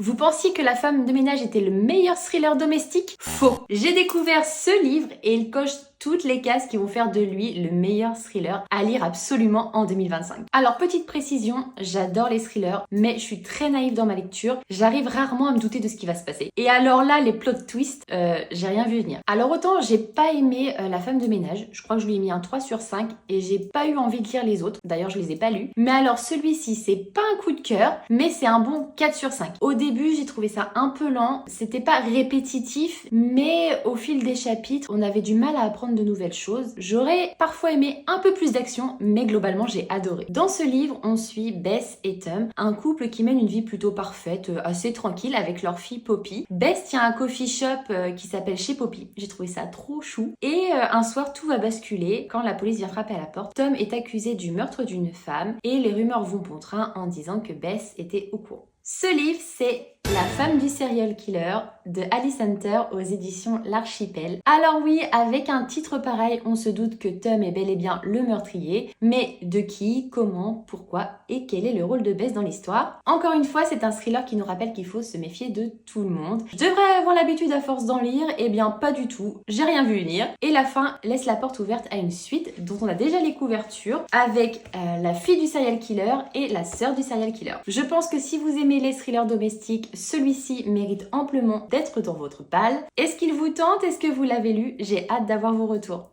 Vous pensiez que La femme de ménage était le meilleur thriller domestique? Faux! J'ai découvert ce livre et il coche toutes les cases qui vont faire de lui le meilleur thriller à lire absolument en 2025. Alors petite précision, j'adore les thrillers, mais je suis très naïve dans ma lecture, j'arrive rarement à me douter de ce qui va se passer. Et alors là, les plot twists, j'ai rien vu venir. Alors autant j'ai pas aimé La femme de ménage, je crois que je lui ai mis un 3 sur 5 et j'ai pas eu envie de lire les autres, d'ailleurs je les ai pas lus. Mais alors celui-ci, c'est pas un coup de cœur, mais c'est un bon 4 sur 5. Au début, j'ai trouvé ça un peu lent, c'était pas répétitif, mais au fil des chapitres, on avait du mal à apprendre de nouvelles choses. J'aurais parfois aimé un peu plus d'action, mais globalement j'ai adoré. Dans ce livre, on suit Bess et Tom, un couple qui mène une vie plutôt parfaite, assez tranquille avec leur fille Poppy. Bess tient un coffee shop qui s'appelle Chez Poppy. J'ai trouvé ça trop chou. Et un soir, tout va basculer quand la police vient frapper à la porte. Tom est accusé du meurtre d'une femme et les rumeurs vont bon train en disant que Bess était au courant. Ce livre, c'est La femme du serial killer de Alice Hunter aux éditions L'Archipel. Alors oui, avec un titre pareil, on se doute que Tom est bel et bien le meurtrier, mais de qui, comment, pourquoi et quel est le rôle de Bess dans l'histoire? Encore une fois, c'est un thriller qui nous rappelle qu'il faut se méfier de tout le monde. Je devrais avoir l'habitude à force d'en lire, eh bien pas du tout, j'ai rien vu venir. Et la fin laisse la porte ouverte à une suite dont on a déjà les couvertures avec la fille du serial killer et la sœur du serial killer. Je pense que si vous aimez les thrillers domestiques, celui-ci mérite amplement d'être dans votre palle. Est-ce qu'il vous tente? Est-ce que vous l'avez lu? J'ai hâte d'avoir vos retours.